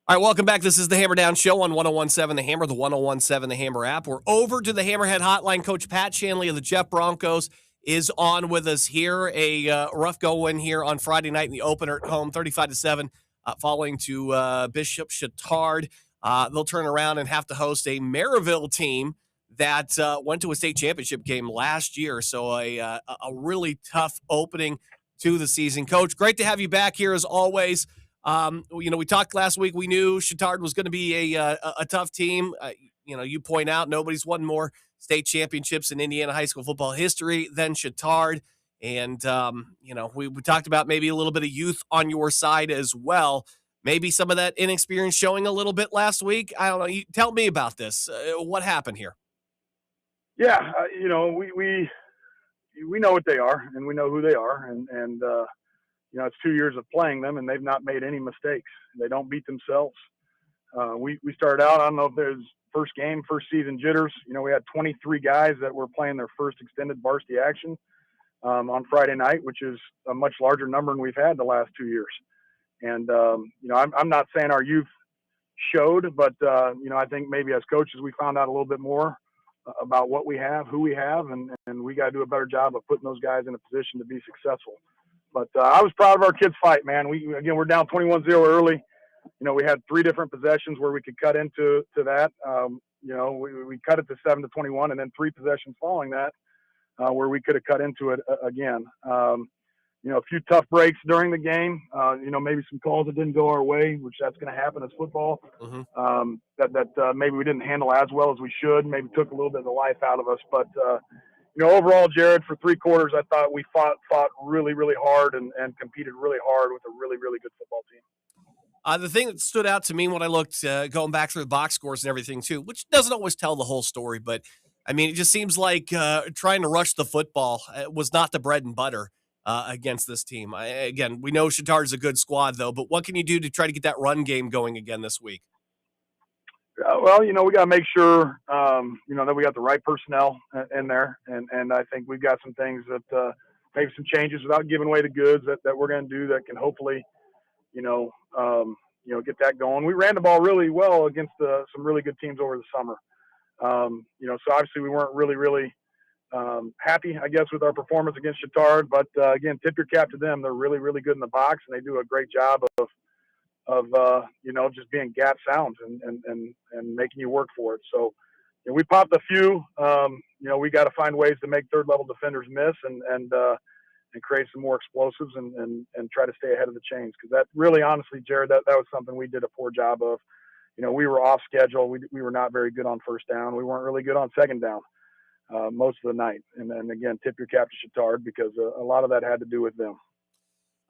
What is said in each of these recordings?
All right, welcome back. This is the Hammer Down Show on 1017 The Hammer, the 1017 The Hammer app. We're over to the Hammerhead Hotline. Coach Pat Shanley of the Jeff Broncos is on with us here. A rough go win here on Friday night in the opener at home, 35-7, falling to Bishop Chatard. They'll turn around and have to host a Merriville team that went to a state championship game last year. So a really tough opening to the season. Coach, great to have you back here as always. We talked last week. We knew Chatard was going to be a tough team. You point out nobody's won more state championships in Indiana high school football history than Chatard. And, we talked about maybe a little bit of youth on your side as well. Maybe some of that inexperience showing a little bit last week. I don't know. Tell me about this. What happened here? Yeah, we know what they are, and we know who they are, and it's 2 years of playing them, and they've not made any mistakes. They don't beat themselves. We started out, I don't know if there's first game, first season jitters. We had 23 guys that were playing their first extended varsity action on Friday night, which is a much larger number than we've had the last 2 years. And, I'm not saying our youth showed, but, I think maybe as coaches we found out a little bit more about what we have, who we have, and we got to do a better job of putting those guys in a position to be successful. But I was proud of our kids' fight, man. We're down 21-0 early. We had 3 different possessions where we could cut into that. We cut it to 7-21, and then 3 possessions following that where we could have cut into it again. A few tough breaks during the game. Maybe some calls that didn't go our way, which that's going to happen as football. Mm-hmm. That maybe we didn't handle as well as we should. Maybe took a little bit of the life out of us, but. Overall, Jared, for 3 quarters, I thought we fought really, really hard and competed really hard with a really, really good football team. The thing that stood out to me when I looked, going back through the box scores and everything too, which doesn't always tell the whole story, but I mean, it just seems like trying to rush the football was not the bread and butter against this team. Again, we know Chatard is a good squad, though, but what can you do to try to get that run game going again this week? We got to make sure, that we got the right personnel in there. And I think we've got some things that maybe some changes without giving away the goods that we're going to do that can hopefully, get that going. We ran the ball really well against some really good teams over the summer. So obviously we weren't really, really happy, I guess, with our performance against Chatard. But, again, tip your cap to them. They're really, really good in the box, and they do a great job of just being gap sounds and making you work for it. So we popped a few. We got to find ways to make third level defenders miss and create some more explosives and try to stay ahead of the chains. Because that really, honestly, Jared, that was something we did a poor job of. We were off schedule. We were not very good on first down. We weren't really good on second down most of the night. And again, tip your cap to Chatard because a lot of that had to do with them.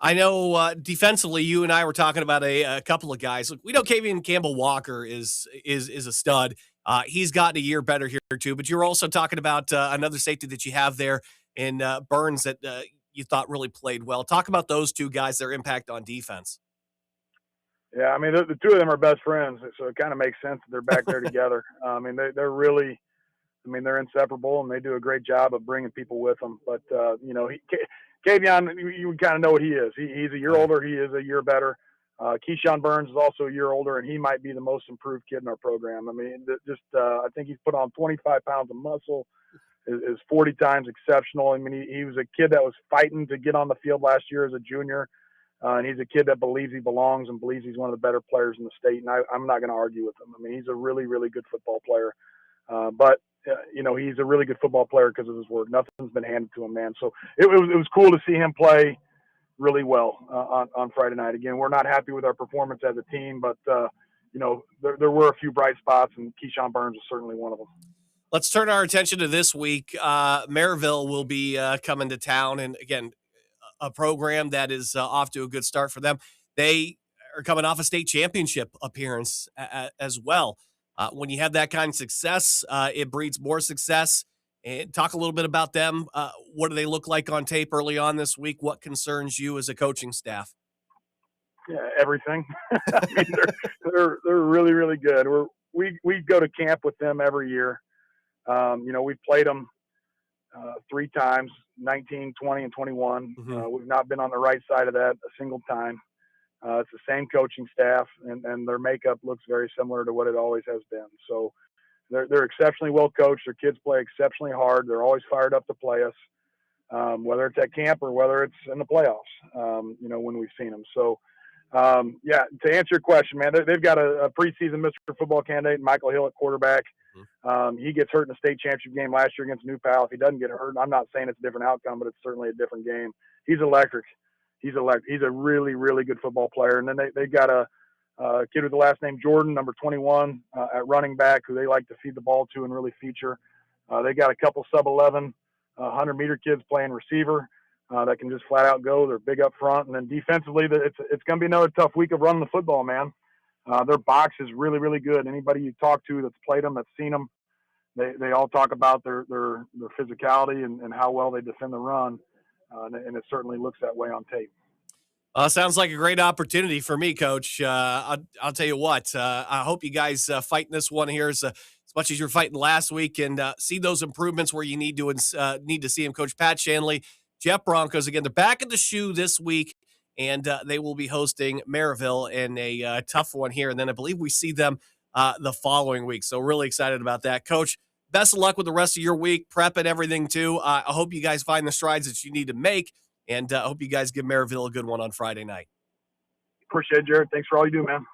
I know defensively, you and I were talking about a couple of guys. Look, we know Kavian Campbell Walker is a stud. He's gotten a year better here too. But you're also talking about another safety that you have there in Burns that you thought really played well. Talk about those 2 guys, their impact on defense. Yeah, I mean the 2 of them are best friends, so it kind of makes sense that they're back there together. They're really. They're inseparable, and they do a great job of bringing people with them. But, Kavion, you kind of know what he is. He's a year older. He is a year better. Keyshawn Burns is also a year older, and he might be the most improved kid in our program. I think he's put on 25 pounds of muscle, is 40 times exceptional. He was a kid that was fighting to get on the field last year as a junior, and he's a kid that believes he belongs and believes he's one of the better players in the state, and I'm not going to argue with him. He's a really, really good football player. But he's a really good football player because of his work. Nothing's been handed to him, man. So it was cool to see him play really well on Friday night. Again, we're not happy with our performance as a team, but there were a few bright spots, and Keyshawn Burns was certainly one of them. Let's turn our attention to this week. Merriville will be coming to town, and again, a program that is off to a good start for them. They are coming off a state championship appearance as well. When you have that kind of success, it breeds more success. And talk a little bit about them. What do they look like on tape early on this week? What concerns you as a coaching staff? Yeah, everything. They're really, really good. We go to camp with them every year. We've played them 3 times, 19, 20, and 21. Mm-hmm. We've not been on the right side of that a single time. It's the same coaching staff, and their makeup looks very similar to what it always has been. So they're exceptionally well coached. Their kids play exceptionally hard. They're always fired up to play us, whether it's at camp or whether it's in the playoffs. When we've seen them. So yeah, to answer your question, man, they've got a preseason Mr. Football candidate, Michael Hill at quarterback. He gets hurt in the state championship game last year against New Pal. If he doesn't get hurt, I'm not saying it's a different outcome, but it's certainly a different game. He's electric. He's a really, really good football player. And then they got a kid with the last name Jordan, number 21, at running back, who they like to feed the ball to and really feature. They got a couple sub-11 100-meter kids playing receiver that can just flat out go. They're big up front. And then defensively, it's going to be another tough week of running the football, man. Their box is really, really good. Anybody you talk to that's played them, that's seen them, they all talk about their physicality and how well they defend the run. And it certainly looks that way on tape. Sounds like a great opportunity for me, Coach. I'll tell you what. I hope you guys fight in this one here as much as you're fighting last week, and see those improvements where you need to see them. Coach Pat Shanley, Jeff Broncos again. They're back in the shoe this week, and they will be hosting Merriville in a tough one here. And then I believe we see them the following week. So really excited about that, Coach. Best of luck with the rest of your week, prep and everything too. I hope you guys find the strides that you need to make. And I hope you guys give Merriville a good one on Friday night. Appreciate it, Jared. Thanks for all you do, man.